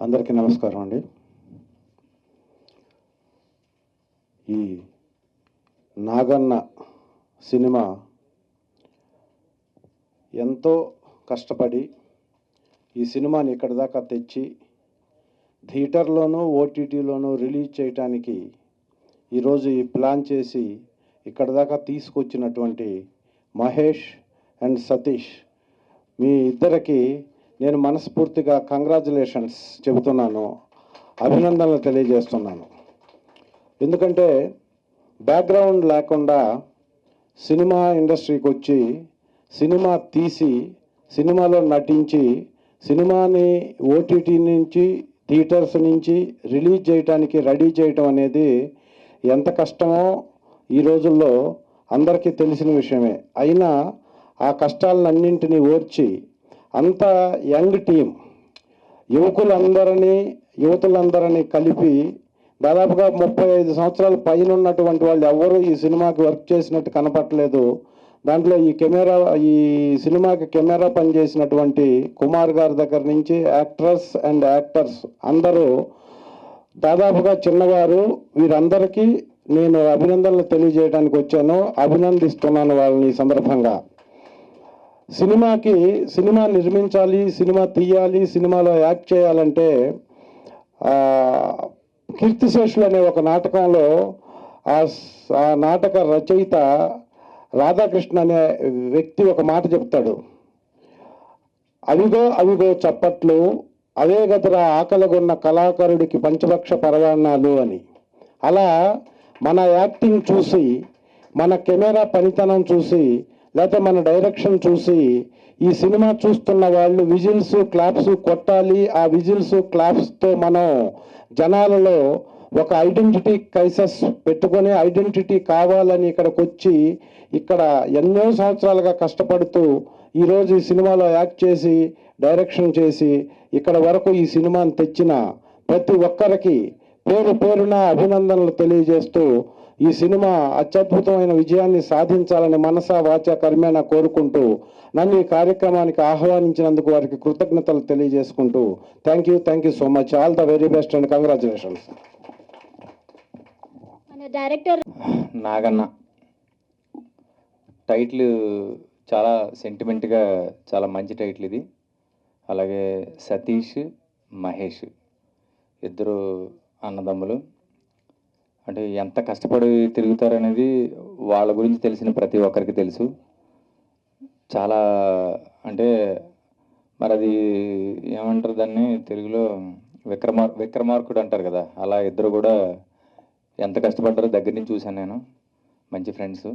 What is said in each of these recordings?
అందరికీ నమస్కారం అండి. ఈ నాగన్న సినిమా ఎంతో కష్టపడి ఈ సినిమాని ఇక్కడి దాకా తెచ్చి థియేటర్లోనూ ఓటీటీలోనూ రిలీజ్ చేయడానికి ఈరోజు ఈ ప్లాన్ చేసి ఇక్కడి దాకా తీసుకొచ్చినటువంటి మహేష్ అండ్ సతీష్, మీ ఇద్దరికి నేను మనస్ఫూర్తిగా కంగ్రాచులేషన్స్ చెబుతున్నాను, అభినందనలు తెలియజేస్తున్నాను. ఎందుకంటే బ్యాక్గ్రౌండ్ లేకుండా సినిమా ఇండస్ట్రీకి వచ్చి సినిమా తీసి సినిమాలో నటించి సినిమాని ఓటీటీ నుంచి థియేటర్స్ నుంచి రిలీజ్ చేయడానికి రెడీ చేయటం అనేది ఎంత కష్టమో ఈ రోజుల్లో అందరికీ తెలిసిన విషయమే. అయినా ఆ కష్టాలన్నింటినీ ఓర్చి అంత యంగ్ టీం యువతులందరినీ కలిపి దాదాపుగా 35 సంవత్సరాల పైన ఉన్నటువంటి వాళ్ళు ఎవరు ఈ సినిమాకి వర్క్ చేసినట్టు కనపట్లేదు. దాంట్లో ఈ సినిమాకి కెమెరా పనిచేసినటువంటి కుమార్ గారి దగ్గర నుంచి యాక్ట్రెస్ అండ్ యాక్టర్స్ అందరూ దాదాపుగా చిన్నవారు. వీరందరికీ నేను అభినందనలు తెలియజేయడానికి వచ్చాను, అభినందిస్తున్నాను వాళ్ళని. ఈ సందర్భంగా సినిమా నిర్మించాలి, సినిమా తీయాలి, సినిమాలో యాక్ట్ చేయాలంటే కీర్తిశేషులు అనే ఒక నాటకంలో ఆ నాటక రచయిత రాధాకృష్ణ అనే వ్యక్తి ఒక మాట చెప్తాడు, అవిగో చప్పట్లు, అవే గదరా ఆకలిగొన్న కళాకారుడికి పంచభక్ష పరవాణాలు అని. అలా మన యాక్టింగ్ చూసి, మన కెమెరా పనితనం చూసి, లేకపోతే మన డైరెక్షన్ చూసి ఈ సినిమా చూస్తున్న వాళ్ళు విజిల్స్ క్లాప్స్ కొట్టాలి. ఆ విజిల్స్ క్లాప్స్తో మనం జనాలలో ఒక ఐడెంటిటీ క్రైసిస్ పెట్టుకొని ఐడెంటిటీ కావాలని ఇక్కడికి వచ్చి ఇక్కడ ఎన్నో సంవత్సరాలుగా కష్టపడుతూ ఈరోజు ఈ సినిమాలో యాక్ట్ చేసి డైరెక్షన్ చేసి ఇక్కడ వరకు ఈ సినిమాని తెచ్చిన ప్రతి ఒక్కరికి పేరున అభినందనలు తెలియజేస్తూ ఈ సినిమా అత్యద్భుతమైన విజయాన్ని సాధించాలని మనసా వాచా కర్మేణ కోరుకుంటూ నన్ను ఈ కార్యక్రమానికి ఆహ్వానించినందుకు వారికి కృతజ్ఞతలు తెలియజేసుకుంటూ thank you so much. All the very best and congratulations. Director Naganna title చాలా సెంటిమెంట్గా చాలా మంచి టైటిల్ ఇది. అలాగే సతీష్ మహేష్ ఇద్దరు అన్నదమ్ములు. అంటే ఎంత కష్టపడి తిరుగుతారనేది వాళ్ళ గురించి తెలిసిన ప్రతి ఒక్కరికి తెలుసు. చాలా అంటే మరి అది ఏమంటారు దాన్ని తెలుగులో విక్రమార్కుడు అంటారు కదా, అలా ఇద్దరు కూడా ఎంత కష్టపడ్డారో దగ్గర నుంచి చూశాను నేను. మంచి ఫ్రెండ్స్.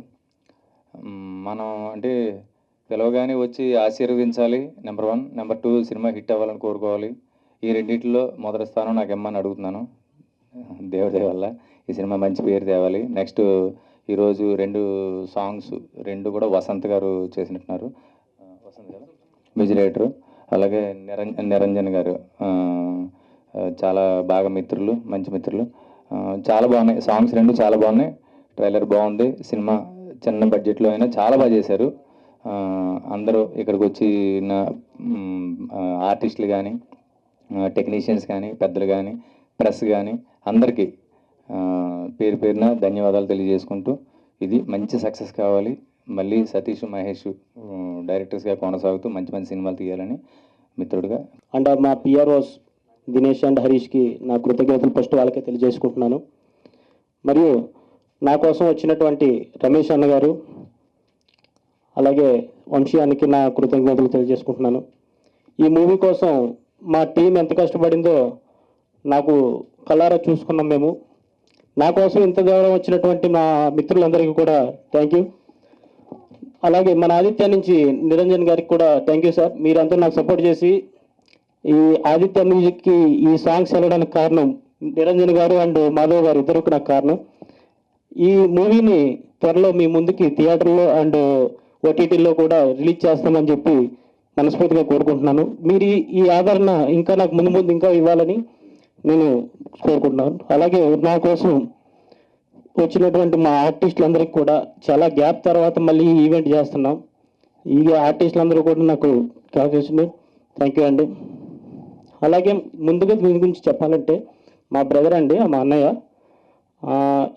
మనం అంటే పిలవగానే వచ్చి ఆశీర్వదించాలి నెంబర్ 1, నెంబర్ 2 సినిమా హిట్ అవ్వాలని కోరుకోవాలి. ఈ రెండింటిలో మొదటి స్థానం నాకు ఇమ్మని అడుగుతున్నాను. దేవుడి వల్ల ఈ సినిమా మంచి పేరు తేవాలి. నెక్స్ట్ ఈరోజు 2 సాంగ్స్ కూడా వసంత్ గారు చేసినట్టున్నారు. వసంత్ గారు మ్యూజిక్ డైరెక్టరు. అలాగే నిరంజన్ గారు చాలా బాగా మిత్రులు, మంచి మిత్రులు. చాలా బాగున్నాయి సాంగ్స్, 2 చాలా బాగున్నాయి. ట్రైలర్ బాగుంది. సినిమా చిన్న బడ్జెట్లో అయినా చాలా బాగా చేశారు. అందరూ ఇక్కడికి వచ్చిన ఆర్టిస్టులు కానీ, టెక్నీషియన్స్ కానీ, పెద్దలు కానీ, ప్రెస్ కానీ అందరికీ పేరున ధన్యవాదాలు తెలియజేసుకుంటూ ఇది మంచి సక్సెస్ కావాలి. మళ్ళీ సతీష్ మహేష్ డైరెక్టర్స్గా కొనసాగుతూ మంచి సినిమాలు తీయాలని మిత్రుడిగా అండ్ మా పిఆర్ఓస్ దినేష్ అండ్ హరీష్కి నా కృతజ్ఞతలు ఫస్ట్ వాళ్ళకే తెలియజేసుకుంటున్నాను. మరియు నా కోసం వచ్చినటువంటి రమేష్ అన్న గారు అలాగే వంశీయానికి నా కృతజ్ఞతలు తెలియజేసుకుంటున్నాను. ఈ మూవీ కోసం మా టీం ఎంత కష్టపడిందో నాకు కళ్ళారా చూసుకున్నాం మేము. నా కోసం ఇంత దూరం వచ్చినటువంటి మా మిత్రులందరికీ కూడా థ్యాంక్ యూ. అలాగే మన ఆదిత్య నుంచి నిరంజన్ గారికి కూడా థ్యాంక్ యూ సార్. మీరందరూ నాకు సపోర్ట్ చేసి ఈ ఆదిత్య మ్యూజిక్కి ఈ సాంగ్స్ వెళ్ళడానికి కారణం నిరంజన్ గారు అండ్ మాధవ్ గారు ఇద్దరు నాకు కారణం. ఈ మూవీని త్వరలో మీ ముందుకి థియేటర్లో అండ్ ఓటీటీలో కూడా రిలీజ్ చేస్తామని చెప్పి మనస్ఫూర్తిగా కోరుకుంటున్నాను. మీరు ఈ ఆదరణ ఇంకా నాకు ముందు ఇంకా ఇవ్వాలని నేను కోరుకుంటున్నాను. అలాగే నా కోసం వచ్చినటువంటి మా ఆర్టిస్టులందరికీ కూడా చాలా గ్యాప్ తర్వాత మళ్ళీ ఈవెంట్ చేస్తున్నాం. ఈ ఆర్టిస్టులందరూ కూడా నాకు కాల్ చేసింది. థ్యాంక్ యూ అండి. అలాగే ముందుగా దీని గురించి చెప్పాలంటే మా బ్రదర్ అండి, మా అన్నయ్య.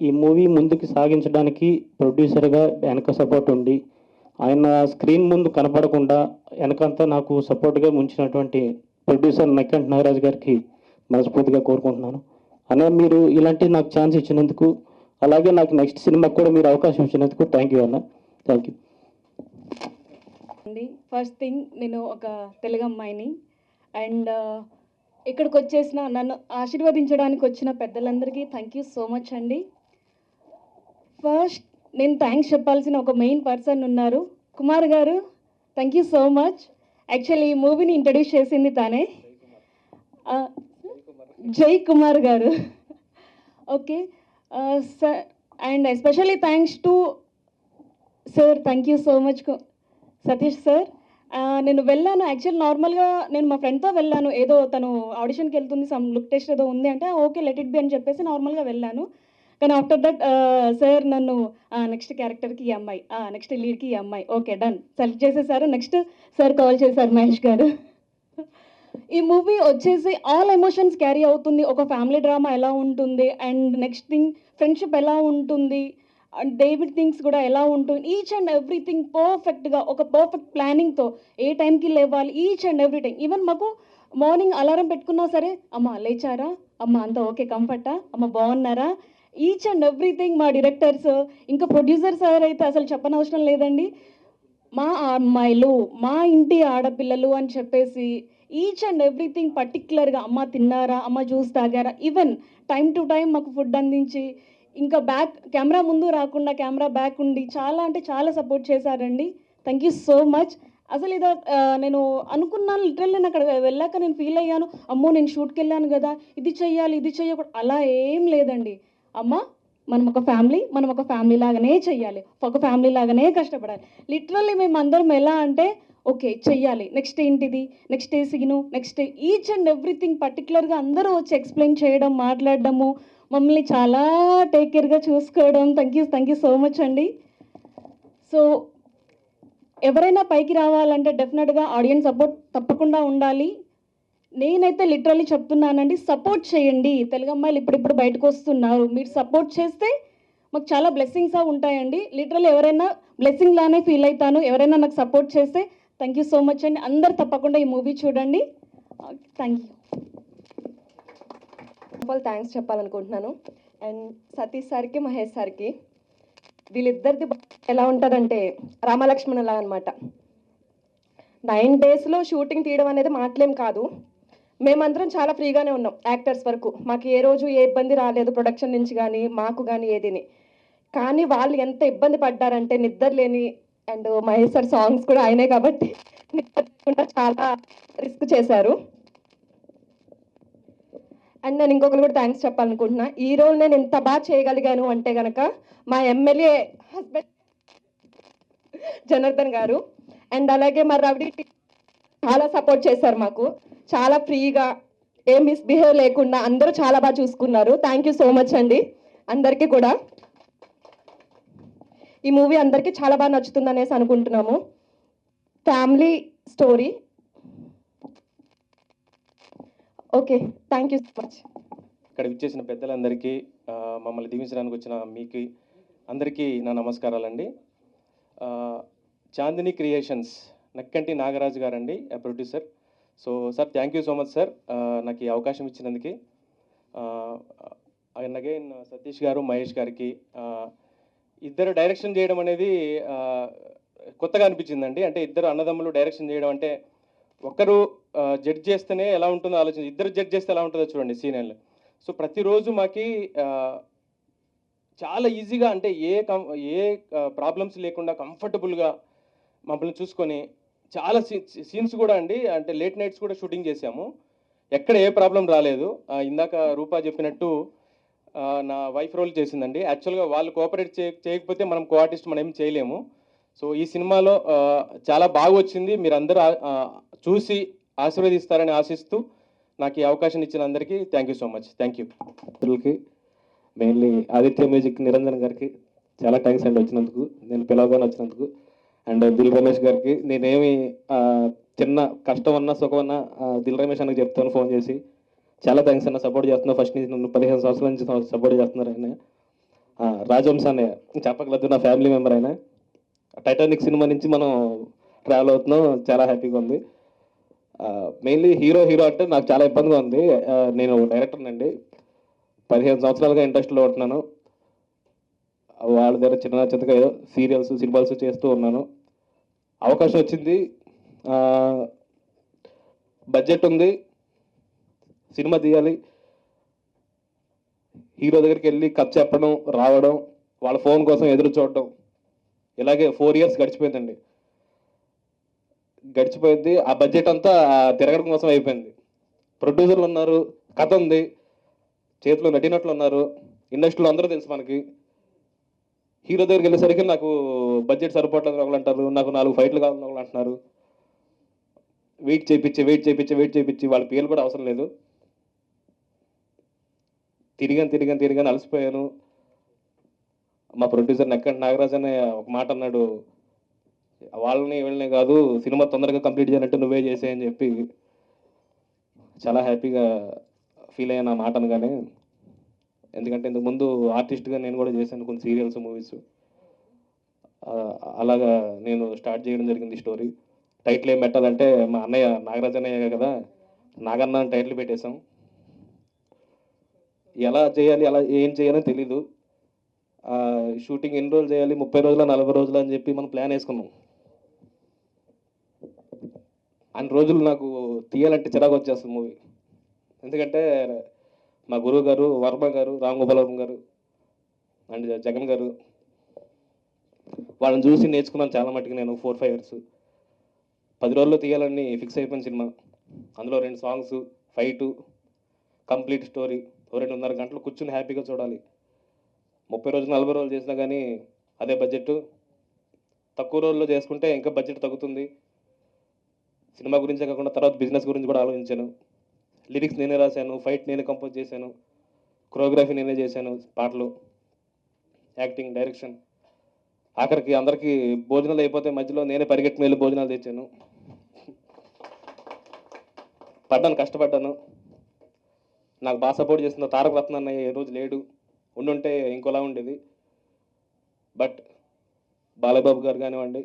ఈ మూవీ ముందుకు సాగించడానికి ప్రొడ్యూసర్గా వెనక సపోర్ట్ ఉండి, ఆయన స్క్రీన్ ముందు కనపడకుండా వెనకంతా నాకు సపోర్ట్గా ఉంచినటువంటి ప్రొడ్యూసర్ నక్కంటి నాగరాజు గారికి మనస్ఫూర్తిగా కోరుకుంటున్నాను. అనే మీరు ఇలాంటి నాకు ఛాన్స్ ఇచ్చినందుకు, అలాగే నాకు నెక్స్ట్ సినిమాకి కూడా మీరు అవకాశం ఇచ్చినందుకు థ్యాంక్ యూ అన్న. థ్యాంక్ యూ అండి. ఫస్ట్ థింగ్, నేను ఒక తెలుగు అమ్మాయిని అండ్ ఇక్కడికి వచ్చేసిన నన్ను ఆశీర్వదించడానికి వచ్చిన పెద్దలందరికీ థ్యాంక్ యూ సో మచ్ అండి. ఫస్ట్ నేను థ్యాంక్స్ చెప్పాల్సిన ఒక మెయిన్ పర్సన్ ఉన్నారు, కుమార్ గారు. Thank you so much. Actually ఈ మూవీని ఇంట్రడ్యూస్ చేసింది తానే, జై కుమార్ గారు. Okay sir, and especially thanks to sir. Thank you so much Satish sir. నేను వెళ్ళాను యాక్చువల్ నార్మల్గా, నేను మా ఫ్రెండ్తో వెళ్ళాను. ఏదో తను ఆడిషన్కి వెళ్తుంది, సమ్ లుక్ టెస్ట్ ఏదో ఉంది అంటే ఓకే లెట్ ఇట్ బి అని చెప్పేసి నార్మల్గా వెళ్ళాను. కానీ ఆఫ్టర్ దట్ సార్ నన్ను నెక్స్ట్ క్యారెక్టర్కి ఈ అమ్మాయి, నెక్స్ట్ లీడ్కి ఈ అమ్మాయి, ఓకే డన్ సెలెక్ట్ చేసేసారు. నెక్స్ట్ సార్ కాల్ చేశారు, మహేష్ గారు. ఈ మూవీ వచ్చేసి ఆల్ ఎమోషన్స్ క్యారీ అవుతుంది. ఒక ఫ్యామిలీ డ్రామా ఎలా ఉంటుంది, అండ్ నెక్స్ట్ థింగ్ ఫ్రెండ్షిప్ ఎలా ఉంటుంది, అండ్ డేవిడ్ థింగ్స్ కూడా ఎలా ఉంటుంది, ఈచ్ అండ్ ఎవ్రీథింగ్ పర్ఫెక్ట్గా ఒక పర్ఫెక్ట్ ప్లానింగ్తో ఏ టైంకి లేవాలి, ఈచ్ అండ్ ఎవ్రీథింగ్. ఈవెన్ మాకు మార్నింగ్ అలారం పెట్టుకున్నా సరే, అమ్మ లేచారా, అమ్మ అంతా ఓకే కంఫర్టా, అమ్మ బాగున్నారా, ఈచ్ అండ్ ఎవ్రీథింగ్ మా డైరెక్టర్స్, ఇంకా ప్రొడ్యూసర్ సార్ అయితే అసలు చెప్పనవసరం లేదండి. మా అమ్మాయిలు, మా ఇంటి ఆడపిల్లలు అని చెప్పేసి ఈచ్ అండ్ ఎవ్రీథింగ్ పర్టిక్యులర్గా అమ్మ తిన్నారా, అమ్మ జ్యూస్ తాగారా, ఈవెన్ టైం టు టైం మాకు ఫుడ్ అందించి, ఇంకా బ్యాక్ కెమెరా ముందు రాకుండా కెమెరా బ్యాక్ ఉండి చాలా అంటే చాలా సపోర్ట్ చేశారండి. Thank you so much. అసలు ఇది నేను అనుకున్నాను, లిటరల్లీ నేను అక్కడ వెళ్ళాక నేను ఫీల్ అయ్యాను, అమ్మో నేను షూట్కి వెళ్ళాను కదా, ఇది చెయ్యాలి ఇది చెయ్యకూడదు, అలా ఏం లేదండి. అమ్మ మనం ఒక ఫ్యామిలీ, మనం ఒక ఫ్యామిలీ లాగానే చెయ్యాలి, ఒక ఫ్యామిలీ లాగానే కష్టపడాలి. లిటరల్లీ మేము అందరం ఎలా అంటే ఓకే చెయ్యాలి, నెక్స్ట్ ఏంటిది, నెక్స్ట్ ఏ scene, next each and everything పర్టికులర్గా అందరూ వచ్చి ఎక్స్ప్లెయిన్ చేయడం, మాట్లాడడము, మమ్మల్ని చాలా టేక్ కేర్గా చూసుకోవడం. థ్యాంక్ యూ సో మచ్ అండి. సో ఎవరైనా పైకి రావాలంటే డెఫినెట్గా ఆడియన్స్ సపోర్ట్ తప్పకుండా ఉండాలి. నేనైతే లిటరల్లీ చెప్తున్నానండి, సపోర్ట్ చేయండి. తెలుగు అమ్మాయిలు ఇప్పుడిప్పుడు బయటకు వస్తున్నారు, మీరు సపోర్ట్ చేస్తే మాకు చాలా బ్లెస్సింగ్స్ ఉంటాయండి. లిటరల్లీ ఎవరైనా బ్లెస్సింగ్ లానే ఫీల్ అవుతాను, ఎవరైనా నాకు సపోర్ట్ చేస్తే. థ్యాంక్ యూ సో మచ్ అండి. అందరు తప్పకుండా ఈ మూవీ చూడండి. Thank you. థ్యాంక్స్ చెప్పాలనుకుంటున్నాను. అండ్ సతీష్ సార్కి, మహేష్ సార్కి, వీళ్ళిద్దరిది ఎలా ఉంటుందంటే రామలక్ష్మణులా అనమాట. 9 daysలో షూటింగ్ తీయడం అనేది మాటలేం కాదు. మేమందరం చాలా ఫ్రీగానే ఉన్నాం యాక్టర్స్ వరకు, మాకు ఏ రోజు ఏ ఇబ్బంది రాలేదు ప్రొడక్షన్ నుంచి కానీ మాకు కానీ ఏదిని. కానీ వాళ్ళు ఎంత ఇబ్బంది పడ్డారంటే నిద్ర లేని, అండ్ మహేష్ సార్ సాంగ్స్ కూడా ఆయనే కాబట్టి నిద్ర లేకుండా చాలా రిస్క్ చేశారు. అండ్ నేను ఇంకొకరు కూడా థ్యాంక్స్ చెప్పాలనుకుంటున్నా. ఈ రోజు నేను ఎంత బాగా చేయగలిగాను అంటే కనుక మా ఎమ్మెల్యే హస్బెండ్ జనార్దన్ గారు, అండ్ అలాగే మా రవి చాలా సపోర్ట్ చేశారు మాకు, చాలా ఫ్రీగా ఏ మిస్బిహేవ్ లేకుండా అందరూ చాలా బాగా చూసుకున్నారు. థ్యాంక్ యూ సో మచ్ అండి అందరికీ కూడా. ఈ మూవీ అందరికీ చాలా బాగా నచ్చుతుంది అనేసి అనుకుంటున్నాము. Family story. Okay, thank you so much. ఇక్కడ విచ్చేసిన పెద్దలందరికీ, మమ్మల్ని దీవించడానికి వచ్చిన మీకు అందరికీ నా నమస్కారాలండి. చాందిని క్రియేషన్స్ నక్కంటి నాగరాజు గారండి producer. So sir thank you so much sir, నాకు ఈ అవకాశం ఇచ్చినందుకు. అండ్ అగైన్ సతీష్ గారు, మహేష్ గారికి, ఇద్దరు డైరెక్షన్ చేయడం అనేది కొత్తగా అనిపించిందండి. అంటే ఇద్దరు అన్నదమ్ములు డైరెక్షన్ చేయడం అంటే, ఒకరు జడ్జ్ చేస్తేనే ఎలా ఉంటుందో ఆలోచన, ఇద్దరు జడ్జ్ చేస్తే ఎలా ఉంటుందో చూడండి సీనియర్లు. సో ప్రతిరోజు మాకి చాలా ఈజీగా, అంటే ఏ ప్రాబ్లమ్స్ లేకుండా కంఫర్టబుల్గా మమ్మల్ని చూసుకొని, చాలా సీన్స్ కూడా అండి, అంటే లేట్ నైట్స్ కూడా షూటింగ్ చేసాము, ఎక్కడ ఏ ప్రాబ్లం రాలేదు. ఇందాక రూపా చెప్పినట్టు నా వైఫ్ రోల్ చేసిందండి. యాక్చువల్గా వాళ్ళు కోఆపరేట్ చేయకపోతే మనం కో ఆర్టిస్ట్ మనం ఏం చేయలేము. సో ఈ సినిమాలో చాలా బాగా వచ్చింది. మీరందరూ చూసి ఆశీర్వదిస్తారని ఆశిస్తూ నాకు ఈ అవకాశం ఇచ్చిన అందరికీ thank you so much. Thank you. Mainly Aditya music Niranjan గారికి చాలా థ్యాంక్స్ అండి వచ్చినందుకు, నేను పిలవగానే వచ్చినందుకు. అండ్ దిల్ రమేష్ గారికి నేనేమి చిన్న కష్టం అన్నా సుఖం అన్నా దిల్ రమేష్ అన్నకి చెప్తాను ఫోన్ చేసి. చాలా థ్యాంక్స్ అన్న, సపోర్ట్ చేస్తున్నా ఫస్ట్ నుంచి, నన్ను 15 సంవత్సరాల నుంచి సపోర్ట్ చేస్తున్నారు ఆయన. రాజవంశ అన్నయ్య చెప్పగలదు, నా ఫ్యామిలీ మెంబర్ ఆయన. టైటానిక్ సినిమా నుంచి మనం ట్రావెల్ అవుతున్నాం, చాలా హ్యాపీగా ఉంది. మెయిన్లీ హీరో అంటే నాకు చాలా ఇబ్బందిగా ఉంది. నేను డైరెక్టర్ అండి, 15 సంవత్సరాలుగా ఇండస్ట్రీలో ఉంటున్నాను. వాళ్ళ దగ్గర చిన్న చిన్నగా ఏదో సీరియల్స్ సినిమాల్స్ చేస్తూ ఉన్నాను. అవకాశం వచ్చింది, బడ్జెట్ ఉంది, సినిమా తీయాలి, హీరో దగ్గరికి వెళ్ళి కథ చెప్పడం, రావడం, వాళ్ళ ఫోన్ కోసం ఎదురు చూడడం, ఇలాగే 4 years గడిచిపోయిందండి. గడిచిపోయింది, ఆ బడ్జెట్ అంతా తిరగడం కోసం అయిపోయింది. ప్రొడ్యూసర్లు ఉన్నారు, కథ ఉంది, చేతిలో నటినట్లు ఉన్నారు, ఇండస్ట్రీలో అందరూ తెలుసు మనకి. హీరో దగ్గరికి వెళ్ళేసరికి నాకు బడ్జెట్ సరిపోవట్లేదు ఒకళ్ళు అంటారు, నాకు 4 ఫైట్లు కావాలని ఒకళ్ళు అంటున్నారు. వెయిట్ చేయించి వాళ్ళ పేర్లు కూడా అవసరం లేదు. తిరిగాను అలసిపోయాను. మా ప్రొడ్యూసర్ నెక్కంటి నాగరాజ్ అనే ఒక మాట అన్నాడు, వాళ్ళని వీళ్ళని కాదు సినిమా తొందరగా కంప్లీట్ చేయాలంటే నువ్వే చేసేయని చెప్పి. చాలా హ్యాపీగా ఫీల్ అయ్యాను ఆ మాట అనగానే. ఎందుకంటే ఇంతకు ముందు ఆర్టిస్ట్గా నేను కూడా చేశాను కొన్ని సీరియల్స్ మూవీస్. అలాగా నేను స్టార్ట్ చేయడం జరిగింది స్టోరీ. టైటిల్ ఏం పెట్టాలంటే మా అన్నయ్య నాగరాజ్ అన్నయ్య కదా, నాగన్న అని టైటిల్ పెట్టేశాం. ఎలా చేయాలి, అలా ఏం చేయాలని తెలీదు. షూటింగ్ ఎన్ని రోజులు చేయాలి, 30 రోజుల 40 రోజులు అని చెప్పి మనం ప్లాన్ వేసుకున్నాం. అన్ని రోజులు నాకు తీయాలంటే చిరాకు వచ్చేస్తుంది మూవీ. ఎందుకంటే మా గురువు గారు వర్మ గారు, రామ్ గోపాల్ వర్మ గారు అండ్ జగన్ గారు, వాళ్ళని చూసి నేర్చుకున్నాను చాలా మట్టుకు నేను. 4-5 years 10 రోజుల్లో తీయాలని ఫిక్స్ అయిపోయిన సినిమా. అందులో 2 సాంగ్స్, ఫైటు, కంప్లీట్ స్టోరీ. 2.5 గంటలు కూర్చుని హ్యాపీగా చూడాలి. 30 రోజులు 40 రోజులు చేసినా కానీ అదే బడ్జెట్. తక్కువ రోజుల్లో చేసుకుంటే ఇంకా బడ్జెట్ తగ్గుతుంది. సినిమా గురించే కాకుండా తర్వాత బిజినెస్ గురించి కూడా ఆలోచించాను. లిరిక్స్ నేనే రాశాను, ఫైట్ నేనే కంపోజ్ చేశాను, కొరియోగ్రఫీ నేనే చేశాను, పాటలు, యాక్టింగ్, డైరెక్షన్. ఆఖరికి అందరికీ భోజనాలు అయిపోతే మధ్యలో నేనే పరిగెత్తుని వెళ్ళి భోజనాలు తెచ్చాను. కష్టపడ్డాను. నాకు బాగా సపోర్ట్ చేసిన తారక రత్న అన్నయ్య ఏ రోజు లేడు, ఉండుంటే ఇంకోలా ఉండేది. బట్ బాలయ్యబాబు గారు కానివ్వండి,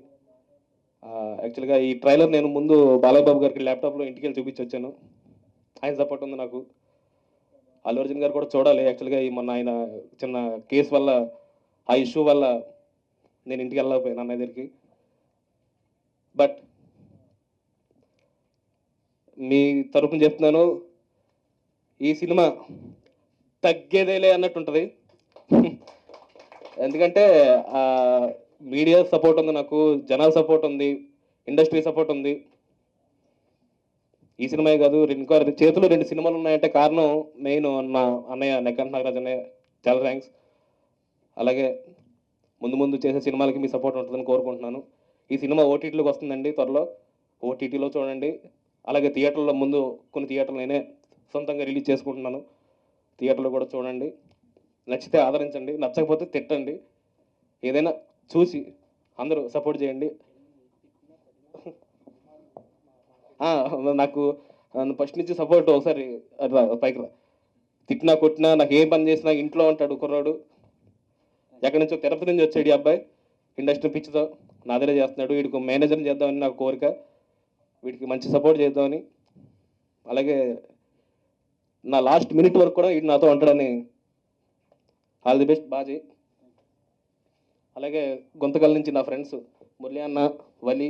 యాక్చువల్గా ఈ ట్రైలర్ నేను ముందు బాలయ్యబాబు గారికి ల్యాప్టాప్లో ఇంటికి వెళ్ళి చూపించి వచ్చాను. ఆయన సపోర్ట్ ఉంది నాకు. అల్లు అర్జున్ గారు కూడా చూడాలి. యాక్చువల్గా ఈ మొన్న ఆయన చిన్న కేసు వల్ల, ఆ ఇష్యూ వల్ల నేను ఇంటికి వెళ్ళకపోయాను అన్నయ్య దగ్గరికి. బట్ మీ తరపున చెప్తున్నాను, ఈ సినిమా తగ్గేదేలే అన్నట్టు ఉంటుంది. ఎందుకంటే మీడియా సపోర్ట్ ఉంది నాకు, జనాల సపోర్ట్ ఉంది, ఇండస్ట్రీ సపోర్ట్ ఉంది. ఈ సినిమా కాదు, ఇంకా చేతిలో 2 సినిమాలు ఉన్నాయంటే కారణం మెయిన్ నా అన్నయ్య నెక్కంటి నాగరాజ్ అన్నయ్య. చాలా థ్యాంక్స్. అలాగే ముందు చేసే సినిమాలకి మీ సపోర్ట్ ఉంటుందని కోరుకుంటున్నాను. ఈ సినిమా ఓటీటీలోకి వస్తుందండి త్వరలో, ఓటీటీలో చూడండి. అలాగే థియేటర్లో ముందు కొన్ని థియేటర్లు నేనే సొంతంగా రిలీజ్ చేసుకుంటున్నాను, థియేటర్లో కూడా చూడండి. నచ్చితే ఆదరించండి, నచ్చకపోతే తిట్టండి, ఏదైనా చూసి అందరూ సపోర్ట్ చేయండి. నాకు ఫస్ట్ నుంచి సపోర్ట్. ఒకసారి అట్లా పైకి తిట్టినా కొట్టినా, నాకు ఏ పని చేసినా ఇంట్లో ఉంటాడు కుర్రాడు. ఎక్కడి నుంచో తిరుపతి నుంచి వచ్చాడు ఈ అబ్బాయి, ఇండస్ట్రీ పిచ్చితో నా దగ్గర చేస్తున్నాడు. వీడికి మేనేజర్ని చేద్దామని నాకు కోరిక, వీడికి మంచి సపోర్ట్ చేద్దామని. అలాగే నా లాస్ట్ మినిట్ వరకు కూడా వీడు నాతో ఉంటాడని. All the best Baji. అలాగే గుంతకల్ నుంచి నా ఫ్రెండ్స్ మురళి అన్న, వలి,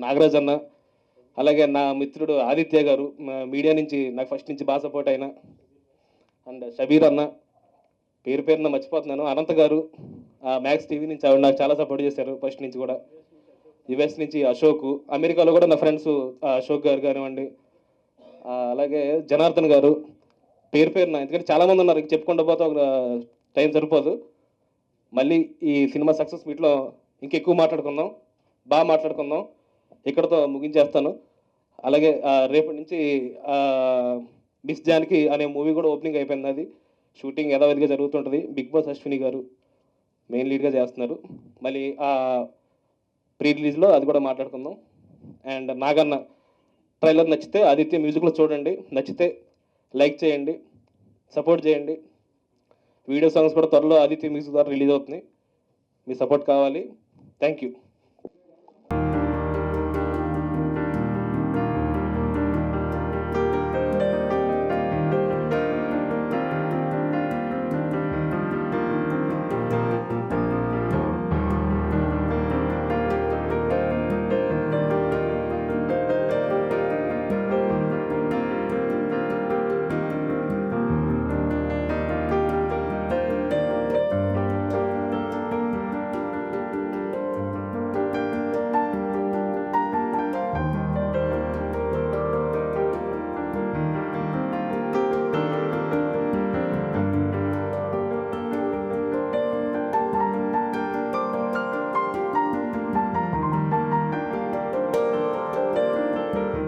నాగరాజ్ అన్న, అలాగే నా మిత్రుడు ఆదిత్య గారు, మీడియా నుంచి నాకు ఫస్ట్ నుంచి బాగా సపోర్ట్ అయినా, అండ్ షబీర్ అన్న, పేరున మర్చిపోతున్నాను, అనంత్ గారు, మ్యాక్స్ టీవీ నుంచి ఆవిడ నాకు చాలా సపోర్ట్ చేశారు ఫస్ట్ నుంచి కూడా. యుఎస్ నుంచి అశోక్, అమెరికాలో కూడా నా ఫ్రెండ్స్ అశోక్ గారు కానివ్వండి, అలాగే జనార్దన్ గారు, పేరున. ఎందుకంటే చాలామంది ఉన్నారు, చెప్పుకుంటూ పోతే ఒక టైం సరిపోదు. మళ్ళీ ఈ సినిమా సక్సెస్ మీట్లో ఇంకెక్కువ మాట్లాడుకుందాం, బాగా మాట్లాడుకుందాం. ఇక్కడతో ముగించేస్తాను. అలాగే రేపటి నుంచి మిస్ జానకి అనే మూవీ కూడా ఓపెనింగ్ అయిపోయింది. అది షూటింగ్ యథావిధిగా జరుగుతుంటుంది. బిగ్ బాస్ అశ్విని గారు మెయిన్ లీడ్గా చేస్తున్నారు. మళ్ళీ ప్రీ రిలీజ్లో అది కూడా మాట్లాడుకుందాం. అండ్ నాగన్న ట్రైలర్ నచ్చితే ఆదిత్య మ్యూజిక్లో చూడండి, నచ్చితే లైక్ చేయండి, సపోర్ట్ చేయండి. వీడియో సాంగ్స్ కూడా త్వరలో ఆదిత్య మ్యూజిక్ ద్వారా రిలీజ్ అవుతుంది, మీ సపోర్ట్ కావాలి. Thank you.